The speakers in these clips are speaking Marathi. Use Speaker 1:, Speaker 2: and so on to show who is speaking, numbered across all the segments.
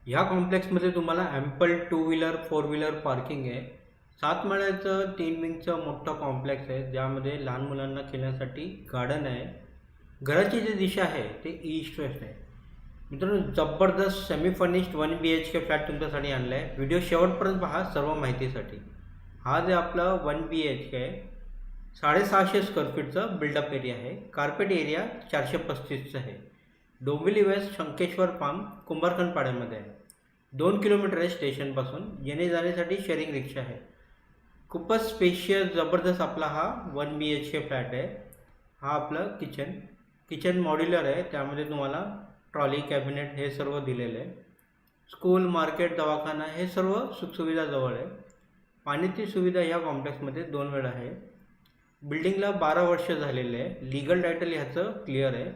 Speaker 1: ह्या कॉम्प्लेक्समध्ये तुम्हाला ample two wheeler, four wheeler parking आहे. 7 माळ्याचं 3 विंगचं मोठं कॉम्प्लेक्स आहे, ज्यामध्ये लहान मुलांना खेळण्यासाठी गार्डन आहे. घराची जी दिशा आहे ते ईस्ट वेस्ट आहे. मित्रांनो, जबरदस्त सेमी फर्निश्ड 1 BHK फ्लॅट तुमच्यासाठी आणला आहे. व्हिडिओ शेवटपर्यंत पहा सर्व माहितीसाठी. हा जे आपला 1 BHK आहे, 650 स्क्वेअर फीटचं बिल्डअप एरिया आहे. कार्पेट एरिया 435चं आहे. डोंबिवली वेस्ट शंकेश्वर फार्म कुंभारखंडपाड्यामध्ये आहे. 2 किलोमीटर आहे स्टेशनपासून. येणे जाण्यासाठी शेअरिंग रिक्षा आहे. खूपच स्पेशियस जबरदस्त आपला हा 1 BHK फ्लॅट आहे. हा आपलं किचन मॉड्युलर आहे. त्यामध्ये तुम्हाला ट्रॉली, कॅबिनेट हे सर्व दिलेलं आहे. स्कूल, मार्केट, दवाखाना हे सर्व सुखसुविधा जवळ आहे. पाण्याची सुविधा या कॉम्प्लेक्समध्ये 2 वेळा आहे. बिल्डिंगला 12 वर्ष झालेले आहे. लीगल टायटल ह्याचं क्लिअर आहे.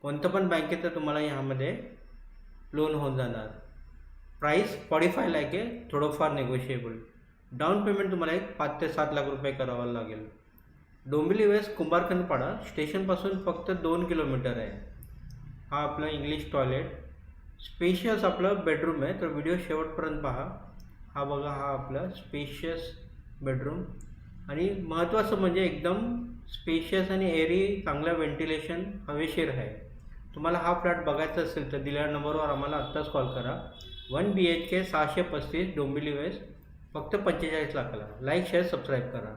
Speaker 1: कोणतं पण बँकेचं तुम्हाला ह्यामध्ये लोन होऊन जाणार. प्राईस 45 लाख आहे, थोडंफार निगोशिएबल. डाऊन पेमेंट तुम्हाला एक 5 ते 7 लाख रुपये करावं लागेल. डोंबिवली वेस्ट कुंभारखंडपाडा स्टेशनपासून फक्त 2 किलोमीटर आहे. हा आपला इंग्लिश टॉयलेट, स्पेशियस आपलं बेडरूम आहे. तर व्हिडिओ शेवटपर्यंत पहा. हा बघा, हा आपला स्पेशियस बेडरूम आणि महत्त्वाचं म्हणजे एकदम स्पेशियस आणि एअरी, चांगलं व्हेंटिलेशन, हवेशीर आहे. तुम्हाला हा फ्लॅट बघायचा असेल तर दिलेल्या नंबरवर आम्हाला आत्ताच कॉल करा. 1 BHK 635 डोंबिवली वेस्ट, फक्त 45 लाखाला. लाईक, शेअर, सबस्क्राईब करा.